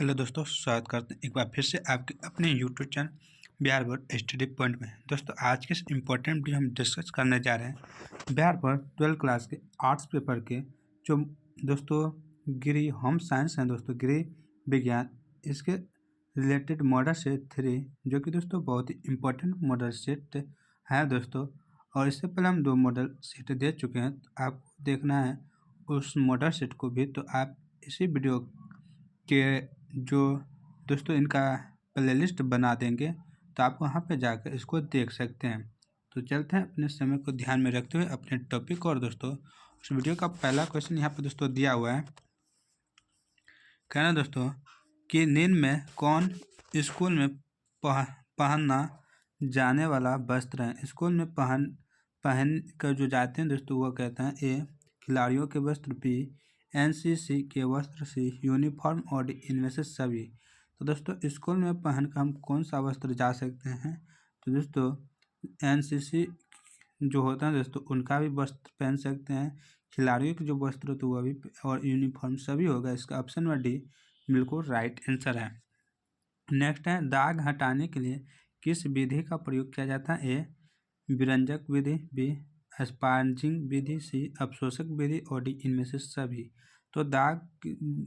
Hello दोस्तों, स्वागत करते हैं एक बार फिर से आपके अपने YouTube channel Bihar board study point में। दोस्तों, आज के इस इम्पोर्टेंट वीडियो हम डिस्कस करने जा रहे हैं बिहार बोर्ड 12th क्लास के आर्ट्स पेपर के जो दोस्तों गृह होम साइंस हैं, दोस्तों गृह विज्ञान, इसके रिलेटेड मॉडल सेट 3, जो कि दोस्तों बहुत ही इम्पोर्टेंट मॉडल सेट है दोस्तों। और इससे पहले हम 2 मॉडल सेट दे चुके हैं, तो आपको देखना है उस मॉडल सेट को भी। तो आप इसी वीडियो के जो दोस्तों इनका प्लेलिस्ट बना देंगे, तो आप वहाँ पे जाकर इसको देख सकते हैं। तो चलते हैं अपने समय को ध्यान में रखते हुए अपने टॉपिक। और दोस्तों उस वीडियो का पहला क्वेश्चन यहाँ पे दोस्तों दिया हुआ है। कहना दोस्तों कि निम्न में कौन स्कूल में पहनना जाने वाला वस्त्र है। स्कूल में पहन कर जो जाते हैं दोस्तों, वो कहते हैं ए खिलाड़ियों के वस्त्र, बी एनसीसी के वस्त्र, सी यूनिफॉर्म और डी इनमें से सभी। तो दोस्तों स्कूल में पहनकर हम कौन सा वस्त्र जा सकते हैं। तो दोस्तों एनसीसी जो होता है दोस्तों उनका भी वस्त्र पहन सकते हैं, खिलाड़ियों के जो वस्त्र होते हैं वह भी, और यूनिफॉर्म सभी होगा। इसका ऑप्शन नंबर डी बिल्कुल राइट आंसर है। नेक्स्ट है दाग हटाने के लिए किस विधि का प्रयोग किया जाता है। ए विरंजक विधि, बी स्पांजिंग विधि, सी अवशोषक विधि और डी इनमें से सभी। तो दाग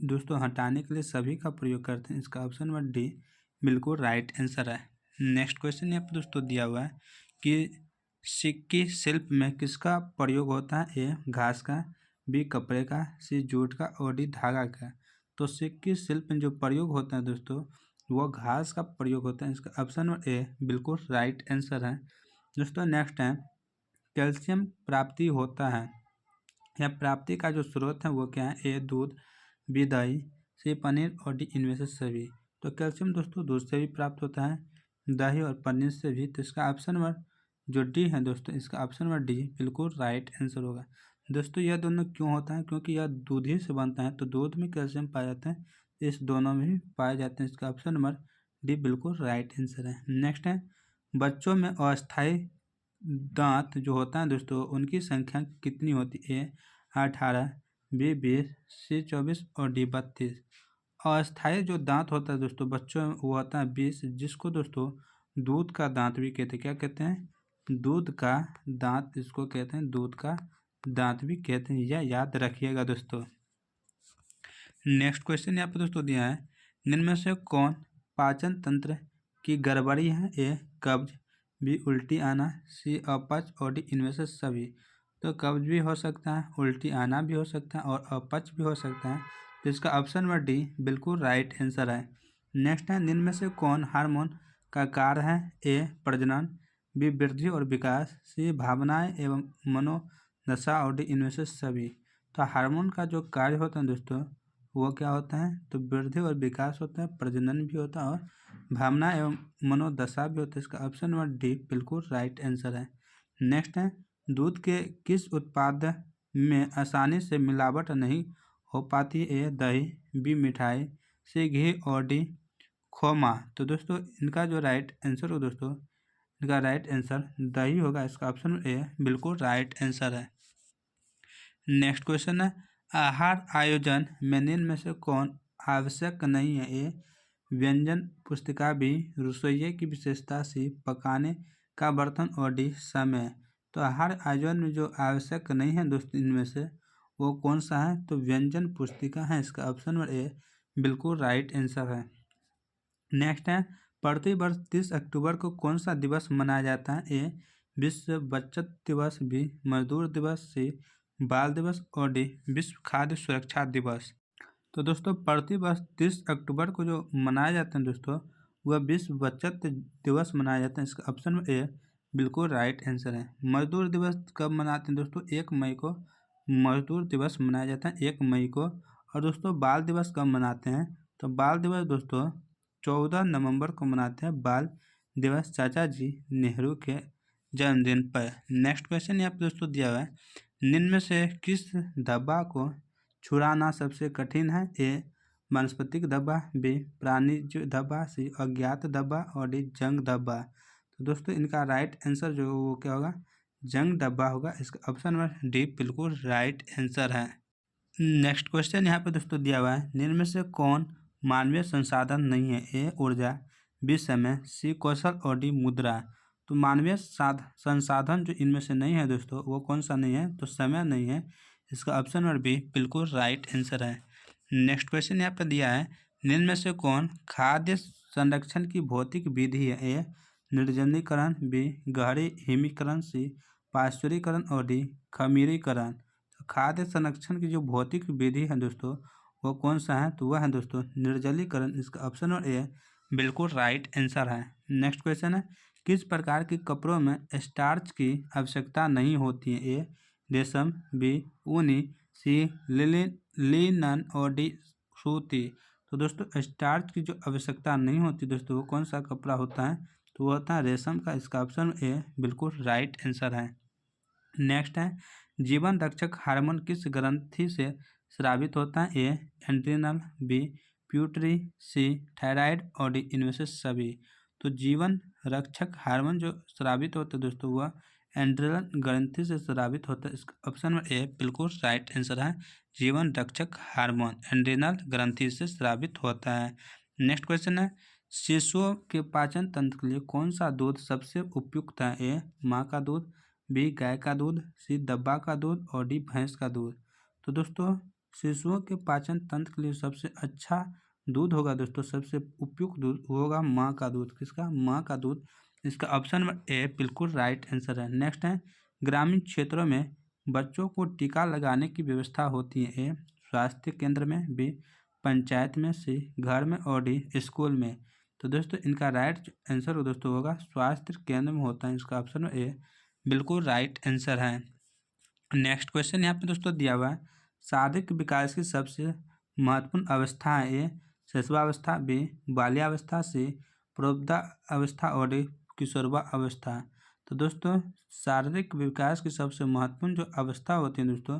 दोस्तों हटाने के लिए सभी का प्रयोग करते हैं। इसका ऑप्शन नंबर डी बिल्कुल राइट आंसर है। नेक्स्ट क्वेश्चन यहाँ पर दोस्तों दिया हुआ है कि सिक्की शिल्प में किसका प्रयोग होता है। ए घास का, बी कपड़े का, सी जूट का और डी धागा का। तो सिक्की शिल्प में जो प्रयोग होता है दोस्तों वो घास का प्रयोग होता है। इसका ऑप्शन नंबर ए बिल्कुल राइट आंसर है। दोस्तों नेक्स्ट है कैल्शियम प्राप्ति होता है या प्राप्ति का जो स्रोत है वो क्या है। ए दूध, बी दही, सी पनीर और डी इनमें से सभी। तो कैल्शियम दोस्तों दूध से भी प्राप्त होता है, दही और पनीर से भी। तो इसका ऑप्शन नंबर जो डी है दोस्तों, इसका ऑप्शन नंबर डी बिल्कुल राइट आंसर होगा। दोस्तों यह दोनों क्यों होता है, क्योंकि यह दूध ही से बनता है, तो दूध में कैल्शियम पाया जाता है, इस दोनों में भी पाए जाते हैं। इसका ऑप्शन नंबर डी बिल्कुल राइट आंसर है। नेक्स्ट है बच्चों में अस्थायी दांत जो होता है दोस्तों उनकी संख्या कितनी होती है। ए 18, बी 20, सी 24 और डी 32। अस्थायी जो दांत होता है दोस्तों बच्चों में वो होता है 20, जिसको दोस्तों दूध का दांत भी कहते हैं। क्या कहते हैं, दूध का दांत, इसको कहते हैं दूध का दांत भी कहते हैं, यह याद रखिएगा दोस्तों। नेक्स्ट क्वेश्चन यहाँ पे दोस्तों दिया है निम्न में से कौन पाचन तंत्र की गड़बड़ी है। ए कब्ज, बी उल्टी आना, सी अपच और डी इनमें से सभी। तो कब्ज भी हो सकता है, उल्टी आना भी हो सकता है और अपच भी हो सकता है। तो इसका ऑप्शन नंबर डी बिल्कुल राइट आंसर है। नेक्स्ट है निम्न में से कौन हार्मोन का कार्य है। ए प्रजनन, बी वृद्धि और विकास, सी भावनाएं एवं मनोदशा और डी इनमें से सभी। तो हार्मोन का जो कार्य होता है दोस्तों वो क्या होता है, तो वृद्धि और विकास होता है, प्रजनन भी होता है और भावना एवं मनोदशा भी होता है। इसका ऑप्शन नंबर डी बिल्कुल राइट आंसर है। नेक्स्ट है दूध के किस उत्पाद में आसानी से मिलावट नहीं हो पाती। ए दही, बी मिठाई, सी घी और डी खोमा। तो दोस्तों इनका जो राइट आंसर हो दोस्तों, इनका राइट आंसर दही होगा। इसका ऑप्शन ए बिल्कुल राइट आंसर है। नेक्स्ट क्वेश्चन है आहार आयोजन में निम्न में से कौन आवश्यक नहीं है। ए व्यंजन पुस्तिका, बी रसोइये की विशेषता, सी पकाने का बर्तन और डी समय। तो आहार आयोजन में जो आवश्यक नहीं है दोस्तों इनमें से वो कौन सा है, तो व्यंजन पुस्तिका है। इसका ऑप्शन नंबर ए बिल्कुल राइट आंसर है। नेक्स्ट है प्रतिवर्ष 30 अक्टूबर को कौन सा दिवस मनाया जाता है। ए विश्व बचत दिवस, बी मजदूर दिवस, सी बाल दिवस और डी विश्व खाद्य सुरक्षा दिवस। तो दोस्तों प्रतिवर्ष 30 अक्टूबर को जो मनाया जाता है दोस्तों वह विश्व बचत दिवस मनाया जाता है। इसका ऑप्शन ए बिल्कुल राइट आंसर है। मजदूर दिवस कब मनाते हैं दोस्तों, 1 मई को मजदूर दिवस मनाया जाता है, 1 मई को। और दोस्तों बाल दिवस कब मनाते हैं, तो बाल दिवस दोस्तों 14 नवंबर को मनाते हैं। बाल दिवस चाचा जी नेहरू के जन्मदिन पर। नेक्स्ट क्वेश्चन यहाँ पर दोस्तों दिया हुआ है निम्न में से किस धब्बा को छुड़ाना सबसे कठिन है। ए वानस्पतिक धब्बा, बी प्राणिज धब्बा, सी अज्ञात धब्बा और डी जंग धब्बा। तो दोस्तों इनका राइट आंसर जो वो क्या होगा, जंग धब्बा होगा। इसका ऑप्शन नंबर डी बिल्कुल राइट आंसर है। नेक्स्ट क्वेश्चन यहाँ पे दोस्तों दिया हुआ है निम्न में से कौन मानवीय संसाधन नहीं है। ए ऊर्जा, बी समय, सी कौशल और डी मुद्रा। तो मानवीय संसाधन जो इनमें से नहीं है दोस्तों, वो कौन सा नहीं है, तो समय नहीं है। इसका ऑप्शन नंबर बी बिल्कुल राइट आंसर है। नेक्स्ट क्वेश्चन यहाँ पर दिया है, निम्न में से कौन खाद्य संरक्षण की भौतिक विधि है। ए निर्जलीकरण, बी गहरी हिमीकरण, सी पाश्चुरीकरण और डी खमीरीकरण। तो खाद्य संरक्षण की जो भौतिक विधि है दोस्तों, वो कौन सा है, तो वह है दोस्तों निर्जलीकरण। इसका ऑप्शन नंबर ए बिल्कुल राइट आंसर है। नेक्स्ट क्वेश्चन है, किस प्रकार के कपड़ों में स्टार्च की आवश्यकता नहीं होती है। ए रेशम, बी ऊनी, सी लिनन और डी सूती। तो दोस्तों स्टार्च की जो आवश्यकता नहीं होती दोस्तों, वो कौन सा कपड़ा होता है, तो वो होता है रेशम का। इसका ऑप्शन ए बिल्कुल राइट आंसर है। नेक्स्ट है, जीवन रक्षक हार्मोन किस ग्रंथि से स्रावित होता है। ए एड्रिनल, बी प्यूटरी, सी थायराइड और डी इनमें से सभी। तो जीवन रक्षक हार्मोन जो स्रावित होता है दोस्तों, वह एड्रिनल ग्रंथि से स्रावित होता है। इसका ऑप्शन नंबर ए बिल्कुल राइट आंसर है। जीवन रक्षक हार्मोन एड्रिनल ग्रंथि से स्रावित होता है। नेक्स्ट क्वेश्चन है, शिशुओं के पाचन तंत्र के लिए कौन सा दूध सबसे उपयुक्त है। ए माँ का दूध, बी गाय का दूध, सी दब्बा का दूध और डी भैंस का दूध। तो दोस्तों शिशुओं के पाचन तंत्र के लिए सबसे अच्छा दूध होगा दोस्तों, सबसे उपयुक्त दूध होगा माँ का दूध। किसका, माँ का दूध। इसका ऑप्शन नंबर ए बिल्कुल राइट आंसर है। नेक्स्ट है, ग्रामीण क्षेत्रों में बच्चों को टीका लगाने की व्यवस्था होती है। ए स्वास्थ्य केंद्र में, बी पंचायत में, सी घर में और डी स्कूल में। तो दोस्तों इनका राइट आंसर दोस्तों होगा स्वास्थ्य केंद्र में होता है। इसका ऑप्शन ए बिल्कुल राइट आंसर है। नेक्स्ट क्वेश्चन यहाँ पे दोस्तों दिया हुआ है, शारीरिक विकास की सबसे महत्वपूर्ण अवस्था है। ए शिशुवावस्था, बी बाल्यावस्था, सी प्रौद्धावस्था और डी किशोरवा अवस्था। तो दोस्तों शारीरिक विकास की सबसे महत्वपूर्ण जो अवस्था होती है दोस्तों,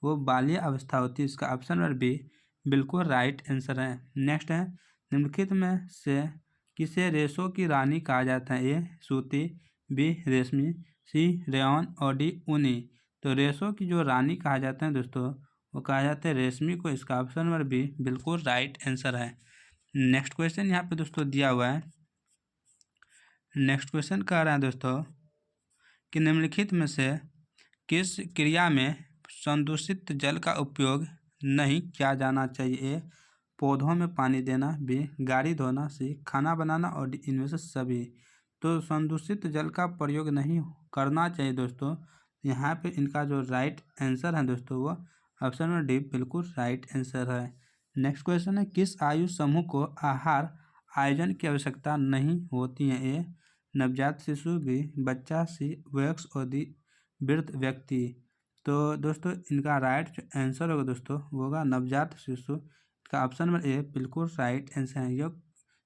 वो बाल्य अवस्था होती है। इसका ऑप्शन नंबर बी बिल्कुल राइट आंसर है। नेक्स्ट है, निम्नलिखित में से किसे रेशों की रानी कहा जाता है। ए सूती, बी रेशमी, सी रेयॉन और डी ऊनी। तो रेशों की जो रानी कहा जाता है दोस्तों, वो कहा जाता है रेशमी को। इसका ऑप्शन नंबर बी बिल्कुल राइट आंसर है। नेक्स्ट क्वेश्चन यहाँ पे दोस्तों दिया हुआ है, नेक्स्ट क्वेश्चन कह रहा है दोस्तों कि निम्नलिखित में से किस क्रिया में संदूषित जल का उपयोग नहीं किया जाना चाहिए। ए पौधों में पानी देना, बी गाड़ी धोना, सी खाना बनाना और डी इनमें से सभी। तो संदूषित जल का प्रयोग नहीं करना चाहिए दोस्तों। यहाँ पे इनका जो राइट आंसर है दोस्तों, वो ऑप्शन नंबर डी बिल्कुल राइट आंसर है। नेक्स्ट क्वेश्चन है, किस आयु समूह को आहार आयोजन की आवश्यकता नहीं होती है। ए नवजात शिशु, बी बच्चा, सी वयस्क और डी वृद्ध व्यक्ति। तो दोस्तों इनका राइट आंसर होगा दोस्तों, वो होगा नवजात शिशु। इसका ऑप्शन नंबर ए बिल्कुल राइट आंसर है। यह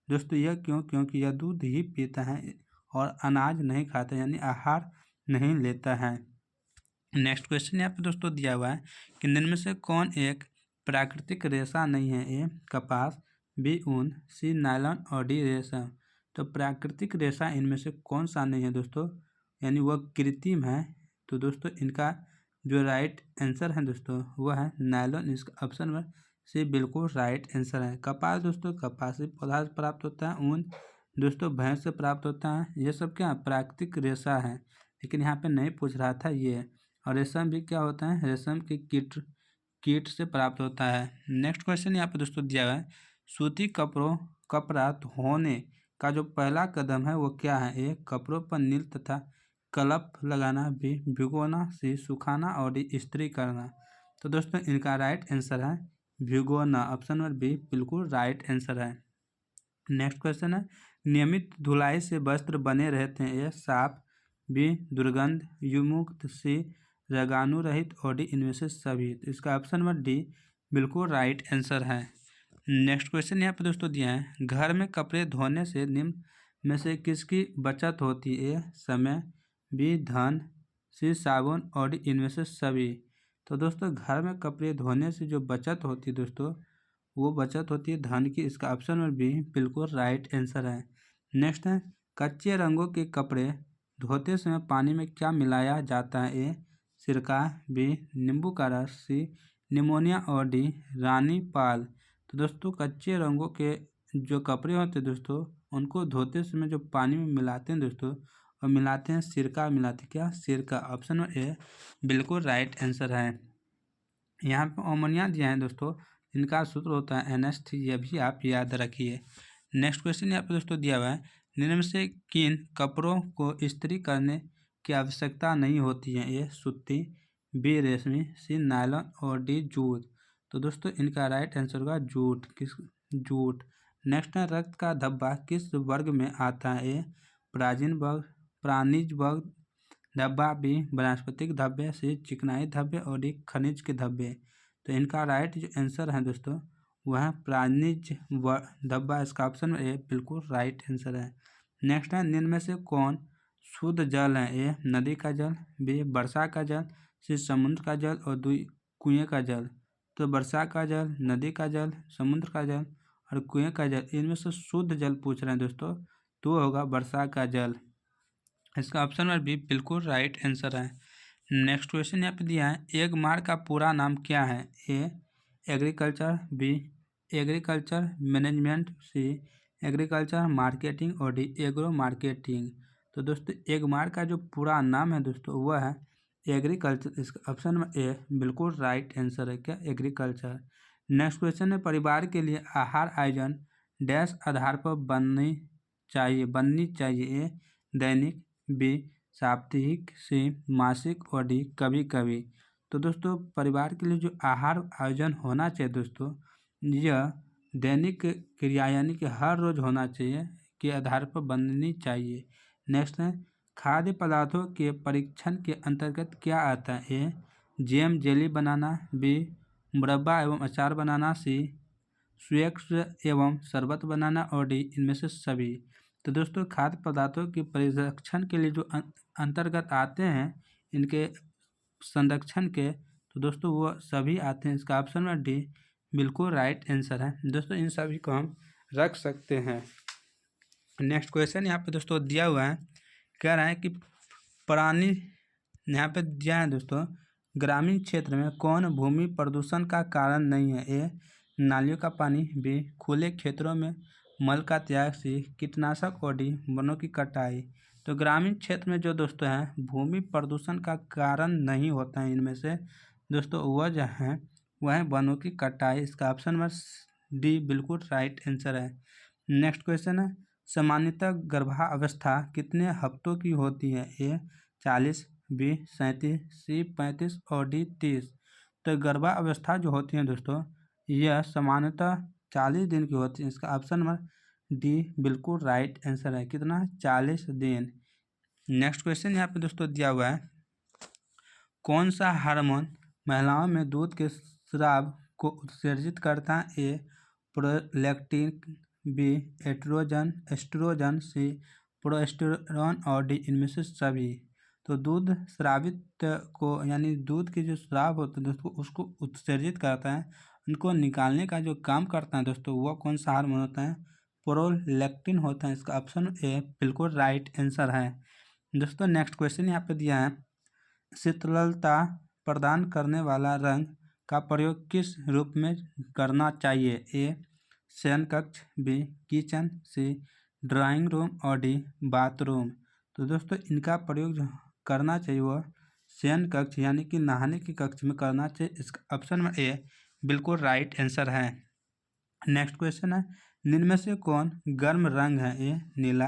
दोस्तों यह क्यों, क्योंकि यह दूध ही पीता है और अनाज नहीं खाता, यानी आहार नहीं लेता है। नेक्स्ट क्वेश्चन यहाँ पे दोस्तों दिया हुआ है कि निम्न में से कौन एक प्राकृतिक रेशा नहीं है। ए कपास, बी ऊन, सी नायलॉन और डी रेशम। तो प्राकृतिक रेशा इनमें से कौन सा नहीं है दोस्तों, यानी वह कृत्रिम है। तो दोस्तों इनका जो राइट आंसर है दोस्तों, वह है नायलॉन। इसका ऑप्शन नंबर सी बिल्कुल राइट आंसर है। कपास दोस्तों कपास से पौधा से प्राप्त होता है। ऊन दोस्तों भैंस से प्राप्त होता है। ये सब क्या प्राकृतिक रेशा है, लेकिन यहाँ पे नहीं पूछ रहा था ये। और रेशम भी क्या होता है, रेशम की कीट से प्राप्त होता है। नेक्स्ट क्वेश्चन यहाँ पे दोस्तों दिया हुआ है, सूती कपड़ा धोने का जो पहला कदम है वो क्या है। ए कपड़ों पर नील तथा कलप लगाना, बी भिगोना, सी सुखाना और डी इस्त्री करना। तो दोस्तों इनका राइट आंसर है भिगोना। ऑप्शन नंबर बी बिल्कुल राइट आंसर है। नेक्स्ट क्वेश्चन है, नियमित धुलाई से वस्त्र बने रहते हैं। ए साफ, बी दुर्गंध युमुक्त, सी रोगाणु रहित और डी इनमें से सभी। तो इसका ऑप्शन नंबर डी बिल्कुल राइट आंसर है। नेक्स्ट क्वेश्चन यहाँ पे दोस्तों दिया है, घर में कपड़े धोने से निम्न में से किसकी बचत होती है। ए समय, बी धन, सी साबुन और डी इनमें से सभी। तो दोस्तों घर में कपड़े धोने से जो बचत होती है दोस्तों, वो बचत होती है धन की। इसका ऑप्शन नंबर बी बिल्कुल राइट आंसर है। नेक्स्ट है, कच्चे रंगों के कपड़े धोते समय पानी में क्या मिलाया जाता है। ए सिरका, बी नींबू का रस, सी निमोनिया और डी रानी पाल। तो दोस्तों कच्चे रंगों के जो कपड़े होते हैं दोस्तों, उनको धोते समय जो पानी में मिलाते हैं दोस्तों, और मिलाते हैं सिरका, मिलाते क्या, सिरका। ऑप्शन नंबर ए बिल्कुल राइट आंसर है। यहाँ पे अमोनिया दिया है दोस्तों, इनका सूत्र होता है NH3, यह भी आप याद रखिए। नेक्स्ट क्वेश्चन यहाँ पे दोस्तों दिया हुआ है, निम्न में से किन कपड़ों को इस्त्री करने की आवश्यकता नहीं होती है? ए सूती, बी रेशमी, सी नायलॉन और डी जूट। तो दोस्तों इनका राइट आंसर होगा जूट। जूट। नेक्स्ट है, रक्त का धब्बा किस वर्ग में आता है? ए प्राचीन वर्ग, प्राणिज वर्ग, धब्बा, बी वनस्पतिक धब्बे, सी चिकनाई धब्बे और डी खनिज के धब्बे। तो इनका राइट जो आंसर है दोस्तों वह है प्राणिज धब्बा। इसका ऑप्शन ए बिल्कुल राइट आंसर है। नेक्स्ट है, निम्न में से कौन शुद्ध जल है? ए नदी का जल, बी वर्षा का जल, सी समुद्र का जल और दी कुएं का जल। तो वर्षा का जल, नदी का जल, समुद्र का जल और कुएं का जल, इनमें से शुद्ध जल पूछ रहे हैं दोस्तों, तो होगा वर्षा का जल। इसका ऑप्शन नंबर बी बिल्कुल राइट आंसर है। नेक्स्ट क्वेश्चन यहाँ पे दिया है, एगमार्क का पूरा नाम क्या है? ए एग्रीकल्चर, बी एग्रीकल्चर मैनेजमेंट, सी एग्रीकल्चर मार्केटिंग और डी एग्रो मार्केटिंग। तो दोस्तों एगमार्क का जो पूरा नाम है दोस्तों वह है एग्रीकल्चर। इसका ऑप्शन नंबर ए बिल्कुल राइट आंसर है, क्या, एग्रीकल्चर। नेक्स्ट क्वेश्चन है, परिवार के लिए आहार आयोजन डैश आधार पर बननी चाहिए? ए दैनिक, बी साप्ताहिक, सी मासिक और डी कभी कभी। तो दोस्तों परिवार के लिए जो आहार आयोजन होना चाहिए दोस्तों, यह दैनिक क्रिया यानी कि हर रोज होना चाहिए के आधार पर बननी चाहिए। नेक्स्ट है, खाद्य पदार्थों के परीक्षण के अंतर्गत क्या आता है? ए जैम जेली बनाना, बी मुरब्बा एवं अचार बनाना, सी स्वेक्स एवं शरबत बनाना और डी इनमें से सभी। तो दोस्तों खाद्य पदार्थों के परीक्षण के लिए जो अंतर्गत आते हैं इनके संरक्षण के, तो दोस्तों वो सभी आते हैं। इसका ऑप्शन नंबर डी बिल्कुल राइट आंसर है। दोस्तों इन सभी को हम रख सकते हैं। नेक्स्ट क्वेश्चन यहाँ पे दोस्तों दिया हुआ है, कह रहा है कि प्राणी, यहाँ पे दिया है दोस्तों, ग्रामीण क्षेत्र में कौन भूमि प्रदूषण का कारण नहीं है? ए नालियों का पानी, बी खुले क्षेत्रों में मल का त्याग, सी कीटनाशक और डी वनों की कटाई। तो ग्रामीण क्षेत्र में जो दोस्तों है भूमि प्रदूषण का कारण नहीं होता है इनमें से दोस्तों, वह जो है वह है वनों की कटाई। इसका ऑप्शन नंबर डी बिल्कुल राइट आंसर है। नेक्स्ट क्वेश्चन है, सामान्यतः गर्भावस्था कितने हफ्तों की होती है? ए 40, बी 37, सी 35 और डी 30। तो गर्भावस्था जो होती है दोस्तों यह सामान्यतः 40 दिन की होती है। इसका ऑप्शन नंबर डी बिल्कुल राइट आंसर है, कितना, 40 दिन। नेक्स्ट क्वेश्चन यहाँ पे दोस्तों दिया हुआ है, कौन सा हार्मोन महिलाओं में दूध के स्राव को उत्सर्जित करता है? ए प्रोलैक्टिन, बी एस्ट्रोजन, सी प्रोस्टेरोन और डी इनमें से सभी। तो दूध स्रावित को यानी दूध के जो स्राव होते हैं दोस्तों उसको उत्सर्जित करता है, उनको निकालने का जो काम करता है दोस्तों वह कौन सा हार्मोन होता है? प्रोलैक्टिन होता है। इसका ऑप्शन ए बिल्कुल राइट आंसर है। दोस्तों नेक्स्ट क्वेश्चन यहाँ पे दिया है, शीतलता प्रदान करने वाला रंग का प्रयोग किस रूप में करना चाहिए? ए शयन कक्ष, बी किचन, सी ड्राइंग रूम और डी बाथरूम। तो दोस्तों इनका प्रयोग जो करना चाहिए वह शयन कक्ष यानी कि नहाने के कक्ष में करना चाहिए। इसका ऑप्शन में ए बिल्कुल राइट आंसर है। नेक्स्ट क्वेश्चन है, निम्न में से कौन गर्म रंग है? ए नीला,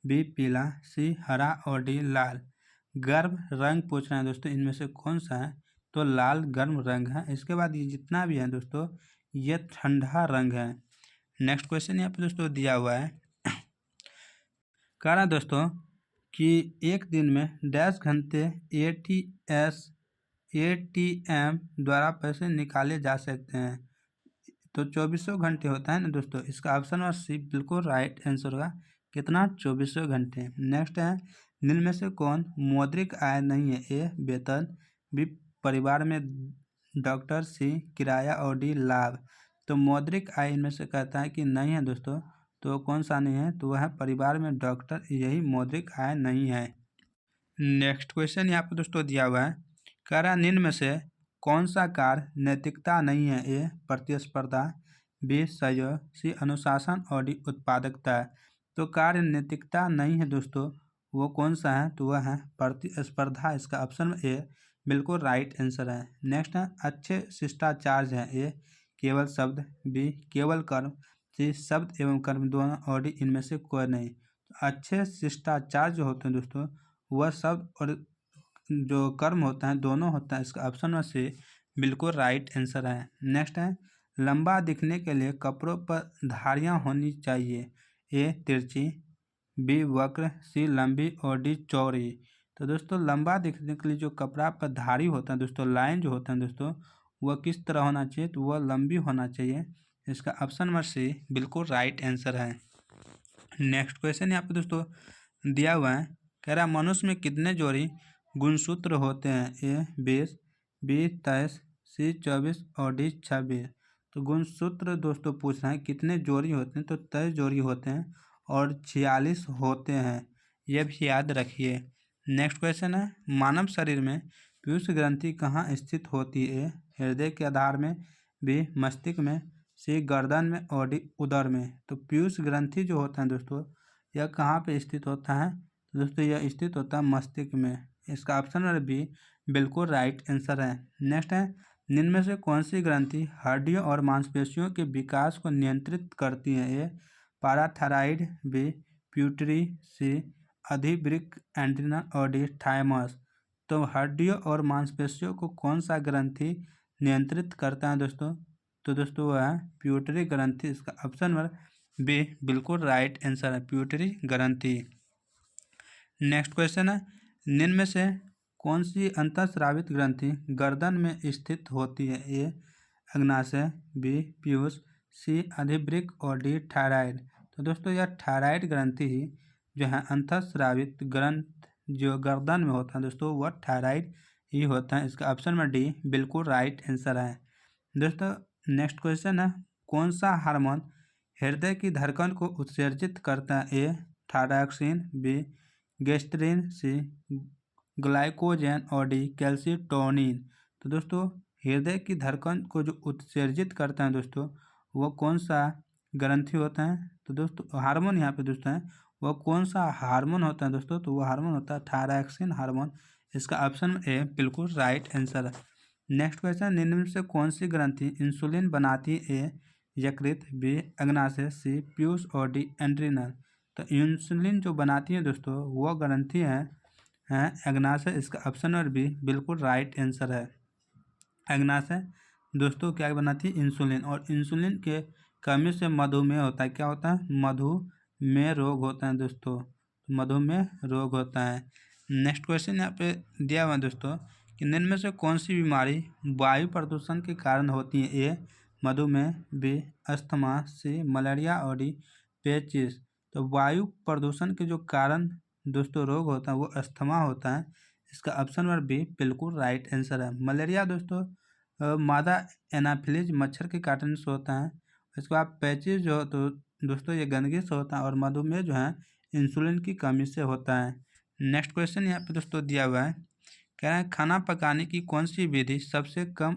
बी पीला, सी हरा और डी लाल। गर्म रंग पूछ रहे हैं दोस्तों, इनमें से कौन सा है? तो लाल गर्म रंग है। इसके बाद ये जितना भी है दोस्तों ये ठंडा रंग है। नेक्स्ट क्वेश्चन यहाँ पे दोस्तों दिया हुआ है, कह रहा है दोस्तों कि एक दिन में 10 घंटे ATM द्वारा पैसे निकाले जा सकते हैं। तो 2400 घंटे होता है ना दोस्तों। इसका ऑप्शन और सी बिल्कुल राइट आंसर होगा, कितना, 2400 घंटे। नेक्स्ट है, निम्न में से कौन मौद्रिक आय नहीं है? ए वेतन, बी परिवार में डॉक्टर, सी किराया और डी लाभ। तो मौद्रिक आय इनमें से कहता है कि नहीं है दोस्तों, तो कौन सा नहीं है? तो वह है परिवार में डॉक्टर, यही मौद्रिक आय नहीं है। नेक्स्ट क्वेश्चन यहाँ पे दोस्तों दिया हुआ है, कह रहा है निम्न में से कौन सा कार्य नैतिकता नहीं है? ए प्रतिस्पर्धा, बी सहयोग, सी अनुशासन और डी उत्पादकता। तो कार्य नैतिकता नहीं है दोस्तों, वो कौन सा है? तो वह है प्रतिस्पर्धा। इसका ऑप्शन ए बिल्कुल राइट आंसर है। नेक्स्ट है अच्छे शिष्टाचार है। ए केवल शब्द, बी केवल कर्म, सी शब्द एवं कर्म दोनों और डी इनमें से कोई नहीं। तो अच्छे शिष्टाचार जो होते हैं दोस्तों, वह शब्द और जो कर्म होता है दोनों होता है। इसका ऑप्शन में से बिल्कुल राइट आंसर है। नेक्स्ट है लंबा दिखने के लिए कपड़ों पर धारियाँ होनी चाहिए। ए तिरछी, बी वक्र, सी लंबी और डी चौड़ी। तो दोस्तों लंबा दिखने के लिए जो कपड़ा पर धारी होता है दोस्तों, लाइन जो होता है दोस्तों, वह किस तरह होना चाहिए? तो वह लंबी होना चाहिए। इसका ऑप्शन नंबर सी बिल्कुल राइट आंसर है। नेक्स्ट क्वेश्चन यहाँ पे दोस्तों दिया हुआ है, कह रहा है मनुष्य में कितने जोड़ी गुणसूत्र होते हैं? ए 20, बी 23, सी 24 और डी 26। तो गुणसूत्र दोस्तों पूछ रहे हैं कितने जोड़ी होते हैं? तो 23 जोड़ी होते हैं और 46 होते हैं, यह भी याद रखिए। नेक्स्ट क्वेश्चन है मानव शरीर में पीयूष ग्रंथि कहाँ स्थित होती है? हृदय के आधार में, बी मस्तिष्क में, सी गर्दन में और डी उदर में। तो पीयूष ग्रंथि जो होता है दोस्तों, यह कहाँ पे स्थित होता है? दोस्तों यह स्थित होता है मस्तिष्क में। इसका ऑप्शन नंबर बी बिल्कुल राइट आंसर है। नेक्स्ट है निम्न में से कौन सी ग्रंथि हड्डियों और मांसपेशियों के विकास को नियंत्रित करती है? ए पाराथायराइड, बी प्यूटरी, सी अधिवृक्क एंट्रिनल और डी थाइमस। तो हड्डियों और मांसपेशियों को कौन सा ग्रंथि नियंत्रित करता है दोस्तों? तो दोस्तों वह है प्यूटरी ग्रंथि। इसका ऑप्शन नंबर बी बिल्कुल राइट आंसर है, प्यूटरी ग्रंथि। नेक्स्ट क्वेश्चन है निम्न में से कौन सी अंतःस्रावित ग्रंथि गर्दन में स्थित होती है? ए अग्नाशय, बी पीयूष, सी अधिवृक्क और डी थायराइड। तो दोस्तों यह थायराइड ग्रंथि ही जो है अंतःस्रावित ग्रंथ जो गर्दन में होता है दोस्तों, वह थायराइड ही होता है। इसका ऑप्शन में डी बिल्कुल राइट आंसर है। दोस्तों नेक्स्ट क्वेश्चन है कौन सा हार्मोन हृदय की धड़कन को उत्सर्जित करता है? ए थायरॉक्सिन, बी गेस्ट्रिन, सी ग्लाइकोजन और डी कैल्सिटोनिन। तो दोस्तों हृदय की धड़कन को जो उत्सर्जित करता है दोस्तों, वह कौन सा ग्रंथि होता है? तो दोस्तों हार्मोन यहाँ पे दोस्तों है, वह कौन सा हार्मोन होता है दोस्तों? तो वह हार्मोन होता है थायरॉक्सिन हार्मोन। इसका ऑप्शन ए बिल्कुल राइट आंसर है। नेक्स्ट क्वेश्चन निम्न में से कौन सी ग्रंथि इंसुलिन बनाती है? ए यकृत, बी अग्नाशय, सी पीयूष और डी एड्रिनल। तो इंसुलिन जो बनाती है दोस्तों, वह ग्रंथि है अग्नाशय। इसका ऑप्शन नंबर बी बिल्कुल राइट आंसर है। अग्नाशय दोस्तों क्या बनाती है? इंसुलिन। और इंसुलिन के कमी से मधुमेह होता है। क्या होता है? मधुमेह रोग होता है दोस्तों, मधुमेह रोग होता है। नेक्स्ट क्वेश्चन यहाँ पे दिया हुआ है दोस्तों कि निम्न में से कौन सी बीमारी वायु प्रदूषण के कारण होती है? ए मधुमेह, बी अस्थमा, सी मलेरिया और डी पेचिस। तो वायु प्रदूषण के जो कारण दोस्तों रोग होता है वो अस्थमा होता है। इसका ऑप्शन नंबर बी बिल्कुल राइट आंसर है। मलेरिया दोस्तों मादा एनाफिलीज मच्छर के काटने से होता है। इसके बाद पैचिस जो तो दोस्तों ये गंदगी से होता है। और मधुमेह जो है इंसुलिन की कमी से होता है। नेक्स्ट क्वेश्चन यहाँ पे दोस्तों दिया हुआ है, कह रहे हैं खाना पकाने की कौन सी विधि सबसे कम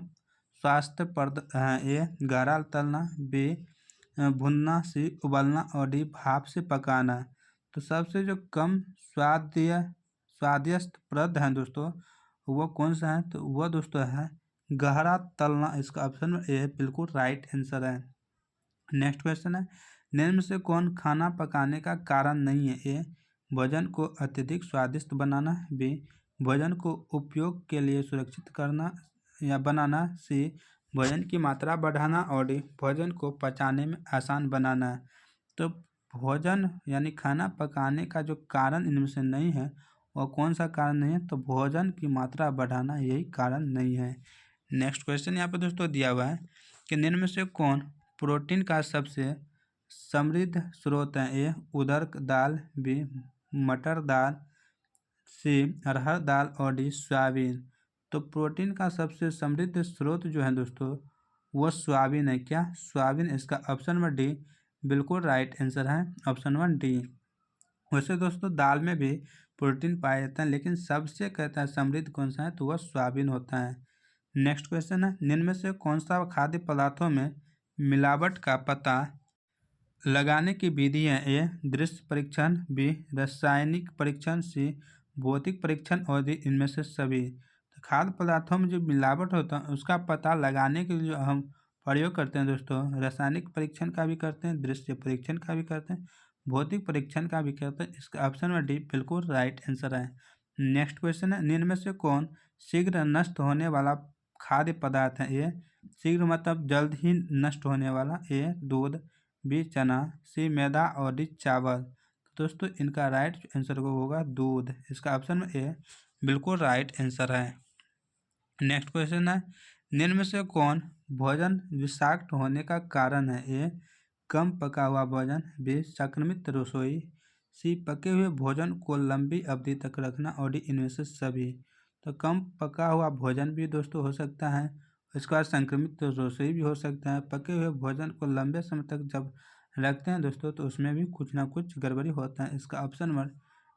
स्वास्थ्यप्रद है? ए गहरा तलना, बी भुनना, सी उबलना और डी भाप से पकाना। तो सबसे जो कम स्वादिष्ट प्रद है दोस्तों, वो कौन सा है? तो वह दोस्तों है गहरा तलना। इसका ऑप्शन ए बिल्कुल राइट आंसर है। नेक्स्ट क्वेश्चन है निम्न में से कौन खाना पकाने का कारण नहीं है? ए भोजन को अत्यधिक स्वादिष्ट बनाना, बी भोजन को उपयोग के लिए सुरक्षित करना या बनाना, सी भोजन की मात्रा बढ़ाना और डी भोजन को पचाने में आसान बनाना। तो भोजन यानी खाना पकाने का जो कारण इनमें से नहीं है, वह कौन सा कारण नहीं है? तो भोजन की मात्रा बढ़ाना यही कारण नहीं है। नेक्स्ट क्वेश्चन यहाँ पे दोस्तों दिया हुआ है कि निम्न में से कौन प्रोटीन का सबसे समृद्ध स्रोत है? ए उड़द दाल, बी मटर दाल, सी अरहर दाल और डी सोयाबीन। तो प्रोटीन का सबसे समृद्ध स्रोत जो है दोस्तों, वो सोयाबीन है। क्या? सोयाबीन। इसका ऑप्शन नंबर डी बिल्कुल राइट आंसर है, ऑप्शन वन डी। वैसे दोस्तों दाल में भी प्रोटीन पाया जाता है, लेकिन सबसे कहता है समृद्ध कौन सा है? तो वह सोयाबीन होता है। नेक्स्ट क्वेश्चन है निम्न में से कौन सा खाद्य पदार्थों में मिलावट का पता लगाने की विधि है। ए दृश्य परीक्षण, बी रासायनिक परीक्षण, सी भौतिक परीक्षण और डी इनमें से सभी। तो खाद्य पदार्थों में जो मिलावट होता है उसका पता लगाने के लिए जो हम प्रयोग करते हैं दोस्तों, रासायनिक परीक्षण का भी करते हैं, दृश्य परीक्षण का भी करते हैं, भौतिक परीक्षण का भी करते हैं। इसका ऑप्शन में डी बिल्कुल राइट आंसर है। नेक्स्ट क्वेश्चन है, निम्न में से कौन शीघ्र नष्ट होने वाला खाद्य पदार्थ है। ए शीघ्र मतलब जल्द ही नष्ट होने वाला, ए दूध, बी चना, सी मैदा और डी चावल। तो दोस्तों इनका राइट आंसर को होगा दूध। इसका ऑप्शन में ए बिल्कुल राइट आंसर है। नेक्स्ट क्वेश्चन है, निम्न में से कौन भोजन विषाक्त होने का कारण है। ए कम पका हुआ भोजन, बी संक्रमित रसोई, सी पके हुए भोजन को लंबी अवधि तक रखना और डी इनमें से सभी। तो कम पका हुआ भोजन भी दोस्तों हो सकता है, इसके बाद संक्रमित रसोई भी हो सकता है। पके हुए भोजन को लंबे समय तक जब रखते हैं दोस्तों तो उसमें भी कुछ ना कुछ गड़बड़ी होता है। इसका ऑप्शन नंबर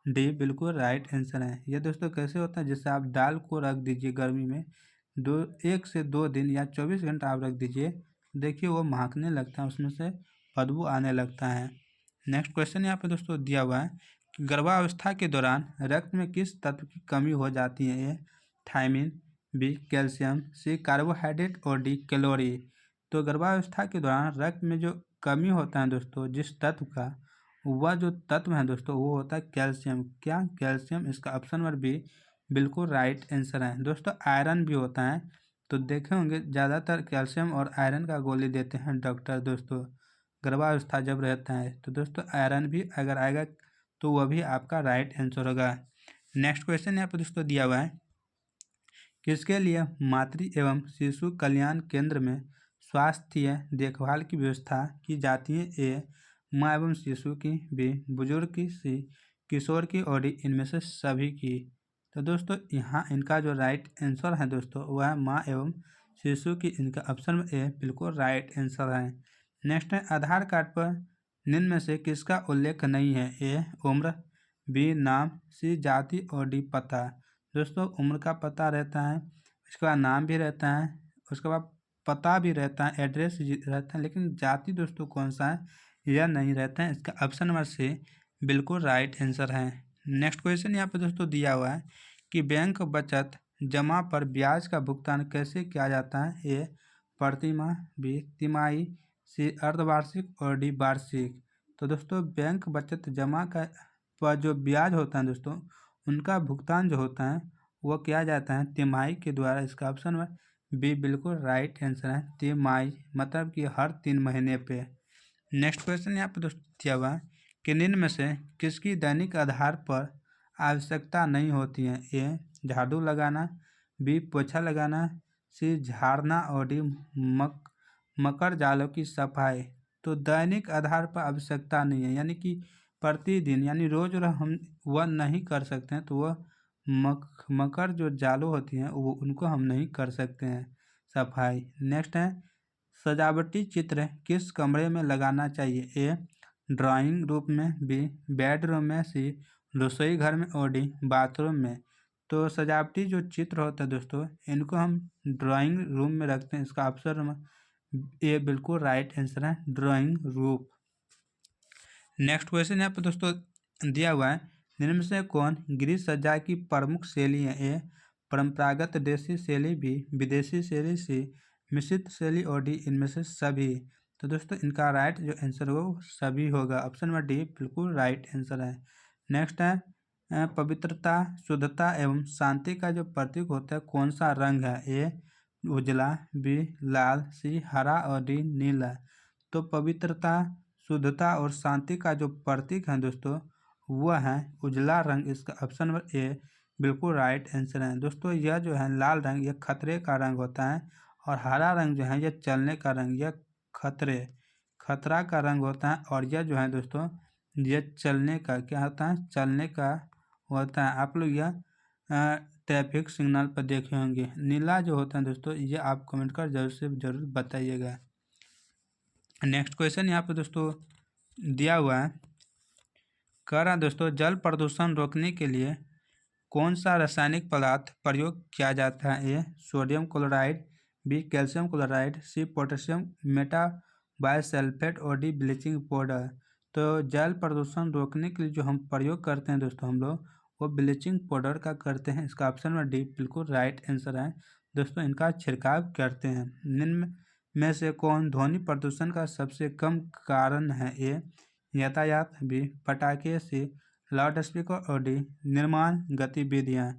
डी बिल्कुल राइट आंसर है। यह दोस्तों कैसे होता है, जैसे आप दाल को रख दीजिए गर्मी में 1 से 2 दिन या 24 घंटा आप रख दीजिए, देखिए वो महकने लगता है, उसमें से बदबू आने लगता है। नेक्स्ट क्वेश्चन यहाँ पे दोस्तों दिया हुआ है कि गर्भावस्था के दौरान रक्त में किस तत्व की कमी हो जाती है। A thiamine, B calcium, C carbohydrate और डी कैलोरी। तो गर्भावस्था के दौरान रक्त में जो कमी होता है दोस्तों जिस तत्व का, वह जो तत्व है दोस्तों वो होता है कैल्शियम। क्या कैल्शियम? इसका ऑप्शन नंबर बी बिल्कुल राइट आंसर है। दोस्तों आयरन भी होता है, तो देखे होंगे ज़्यादातर कैल्शियम और आयरन का गोली देते हैं डॉक्टर दोस्तों गर्भावस्था जब रहता है। तो दोस्तों आयरन भी अगर आएगा तो वह भी आपका राइट आंसर होगा। नेक्स्ट क्वेश्चन यहाँ पर दोस्तों दिया हुआ है, किसके लिए मातृ एवं शिशु कल्याण केंद्र में स्वास्थ्य देखभाल की व्यवस्था की जाती है। ए माँ एवं शिशु की, बी बुजुर्ग की, सी किशोर की और डी इनमें से सभी की। तो दोस्तों यहाँ इनका जो राइट आंसर है दोस्तों वह है माँ एवं शिशु की। इनका ऑप्शन में ए बिल्कुल राइट आंसर है। नेक्स्ट है, आधार कार्ड पर निम्न में से किसका उल्लेख नहीं है। ए उम्र, बी नाम, सी जाति और डी पता। दोस्तों उम्र का पता रहता है, इसके बाद नाम भी रहता है, उसके बाद पता भी रहता है, एड्रेस रहता है, लेकिन जाति दोस्तों कौन सा है यह नहीं रहता है। इसका ऑप्शन नंबर सी बिल्कुल राइट आंसर है। नेक्स्ट क्वेश्चन यहाँ पे दोस्तों दिया हुआ है कि बैंक बचत जमा पर ब्याज का भुगतान कैसे किया जाता है। ए प्रतिमाह, बी तिमाही, सी अर्धवार्षिक और डी वार्षिक। तो दोस्तों बैंक बचत जमा का पर जो ब्याज होता है दोस्तों उनका भुगतान जो होता है वो किया जाता है तिमाही के द्वारा। इसका ऑप्शन नंबर बी बिल्कुल राइट आंसर है। तिमाही मतलब कि हर 3 महीने पे। नेक्स्ट क्वेश्चन यहाँ पे दोस्तों दिया हुआ है कि निम्न में से किसकी दैनिक आधार पर आवश्यकता नहीं होती है। ए झाड़ू लगाना, बी पोछा लगाना, सी झाड़ना और डी मकर जालों की सफाई। तो दैनिक आधार पर आवश्यकता नहीं है, यानी कि प्रतिदिन यानी रोज हम वह नहीं कर सकते हैं, तो वह मकर जो जालों होती हैं वो उनको हम नहीं कर सकते हैं सफाई। नेक्स्ट है, सजावटी चित्र किस कमरे में लगाना चाहिए। ए ड्राइंग रूम में, बी बेडरूम में, सी रसोई घर में और डी बाथरूम में। तो सजावटी जो चित्र होता है दोस्तों इनको हम ड्राइंग रूम में रखते हैं। इसका ऑप्शन ए बिल्कुल राइट आंसर है, ड्राइंग रूम। नेक्स्ट क्वेश्चन यहाँ पर दोस्तों दिया हुआ है, निम्न से कौन गृह सज्जा की प्रमुख शैली है। ए परंपरागत देसी शैली, बी विदेशी शैली, सी मिश्रित शैली और डी इनमें से सभी। तो दोस्तों इनका राइट जो आंसर हो सभी होगा। ऑप्शन नंबर डी बिल्कुल राइट आंसर है। नेक्स्ट है, पवित्रता, शुद्धता एवं शांति का जो प्रतीक होता है कौन सा रंग है। ए उजला, बी लाल, सी हरा और डी नीला। तो पवित्रता, शुद्धता और शांति का जो प्रतीक है दोस्तों वह है उजला रंग। इसका ऑप्शन नंबर ए बिल्कुल राइट आंसर है। दोस्तों यह जो है लाल रंग यह खतरे का रंग होता है और हरा रंग जो है यह चलने का रंग, यह खतरा का रंग होता है। और यह जो है दोस्तों यह चलने का क्या होता है, चलने का होता है। आप लोग यह ट्रैफिक सिग्नल पर देखे होंगे। नीला जो होता है दोस्तों ये आप कमेंट कर जरूर से ज़रूर बताइएगा। नेक्स्ट क्वेश्चन यहाँ पे दोस्तों दिया हुआ है, कह रहा है दोस्तों जल प्रदूषण रोकने के लिए कौन सा रासायनिक पदार्थ प्रयोग किया जाता है। A sodium chloride, B calcium chloride, C potassium bisulphate OD bleaching powder. तो जल प्रदूषण रोकने के लिए जो हम प्रयोग करते हैं दोस्तों हम लोग वो ब्लीचिंग पाउडर का करते हैं। इसका ऑप्शन में डी बिल्कुल राइट आंसर है दोस्तों। इनका छिड़काव करते हैं। निम्न में से कौन ध्वनि प्रदूषण का सबसे कम कारण है? ए यातायात, बी पटाखे, सी लाउड स्पीकर और डी निर्माण गतिविधियाँ।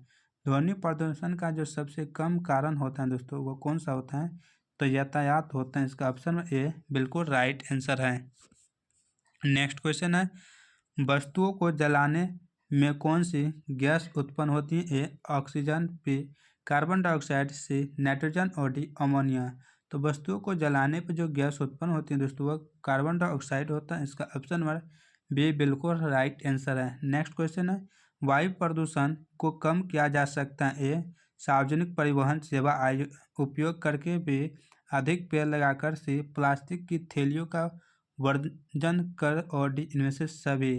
ध्वनि प्रदूषण का जो सबसे कम कारण होता है दोस्तों वो कौन सा होता है? तो यातायात होता है। इसका ऑप्शन में ए बिल्कुल राइट आंसर है। नेक्स्ट क्वेश्चन है, वस्तुओं को जलाने में कौन सी गैस उत्पन्न होती है? A oxygen, B carbon dioxide, C nitrogen और डी अमोनिया। तो वस्तुओं को जलाने पर जो गैस उत्पन्न होती है दोस्तों वह कार्बन डाइऑक्साइड होता है। इसका ऑप्शन नंबर बी बिल्कुल राइट आंसर है। नेक्स्ट क्वेश्चन है, वायु प्रदूषण को कम किया जा सकता है? ए सार्वजनिक परिवहन सेवा उपयोग करके, भी अधिक पेड़ लगाकर, सी प्लास्टिक की थैलियों का वर्जन कर और डी इनमें से सभी।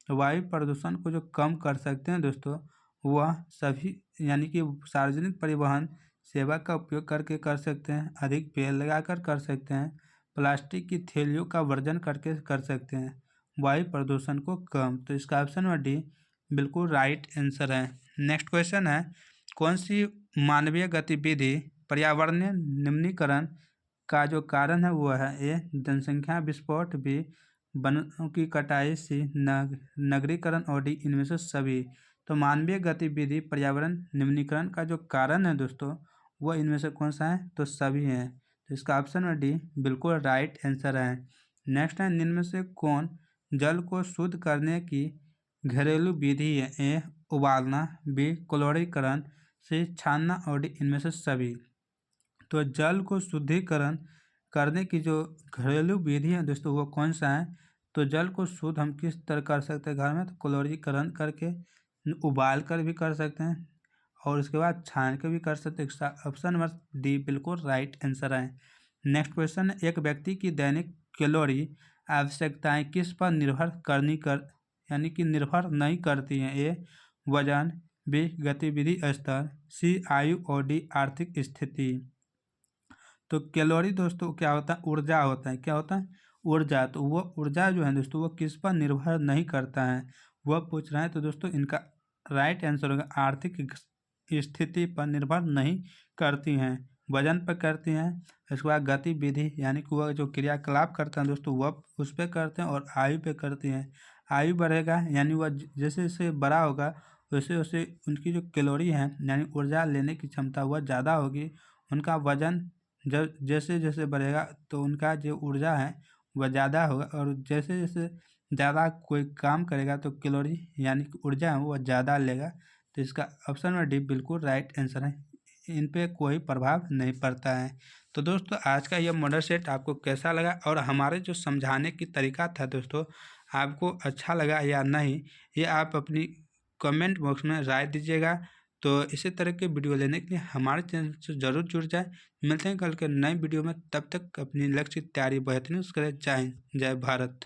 वायु प्रदूषण को जो कम कर सकते हैं दोस्तों वह सभी यानी कि सार्वजनिक परिवहन सेवा का उपयोग करके कर सकते हैं, अधिक पेड़ लगाकर कर सकते हैं, प्लास्टिक की थैलियों का वर्जन करके कर सकते हैं वायु प्रदूषण को कम। तो इसका ऑप्शन है डी बिल्कुल राइट आंसर है। नेक्स्ट क्वेश्चन है, कौन सी मानवीय गतिविधि पर्यावरणीय निम्नीकरण का जो कारण है वो है? ए जनसंख्या विस्फोट, बी वनों की कटाई, सी नगरीकरण और डी इनमें से सभी। तो मानवीय गतिविधि पर्यावरण निम्नीकरण का जो कारण है दोस्तों वो इनमें से कौन सा है? तो सभी हैं। तो इसका ऑप्शन है डी बिल्कुल राइट आंसर है। नेक्स्ट है, निम्न में से कौन जल को शुद्ध करने की घरेलू विधि है? ए उबालना, बी क्लोरीकरण, सी छानना और डी इनमें से सभी। तो जल को शुद्धिकरण करने की जो घरेलू विधि है दोस्तों वो कौन सा है? तो जल को शुद्ध हम किस तरह कर सकते हैं घर में? तो क्लोरीकरण करके, उबाल कर भी कर सकते हैं और उसके बाद छान के भी कर सकते हैं। ऑप्शन नंबर डी बिल्कुल राइट आंसर है। नेक्स्ट क्वेश्चन, एक व्यक्ति की दैनिक कैलोरी आवश्यकताएं किस पर यानी कि निर्भर नहीं करती हैं? ए वजन, बी गतिविधि स्तर, सी आयु और डी आर्थिक स्थिति। तो कैलोरी दोस्तों क्या होता है? ऊर्जा होता है। क्या होता है? ऊर्जा। तो वो ऊर्जा जो है दोस्तों वो किस पर निर्भर नहीं करता है वह पूछ रहे हैं। तो दोस्तों इनका राइट आंसर होगा आर्थिक स्थिति पर निर्भर नहीं करती हैं, वजन पर करती हैं। इसके बाद गतिविधि यानी कि वह जो क्रियाकलाप करते हैं दोस्तों वह उस पर करते हैं, और आयु पे करती हैं। आयु बढ़ेगा यानी वह जैसे जैसे बड़ा होगा वैसे वैसे उनकी जो कैलोरी है यानी ऊर्जा लेने की क्षमता वह ज़्यादा होगी। उनका वजन जब जैसे जैसे बढ़ेगा तो उनका जो ऊर्जा है वह ज़्यादा होगा, और जैसे जैसे ज़्यादा कोई काम करेगा तो कैलोरी यानी कि ऊर्जा है वह ज़्यादा लेगा। तो इसका ऑप्शन में डी बिल्कुल राइट आंसर है। इन पे कोई प्रभाव नहीं पड़ता है। तो दोस्तों आज का यह मॉडल सेट आपको कैसा लगा और हमारे जो समझाने की तरीका था दोस्तों आपको अच्छा लगा या नहीं, ये आप अपनी कमेंट बॉक्स में राय दीजिएगा। तो इसी तरह के वीडियो लेने के लिए हमारे चैनल से ज़रूर जुड़ जाए। मिलते हैं कल के नए वीडियो में, तब तक अपनी लक्ष्य तैयारी बेहतरीन करें। जय हिंद, जय भारत।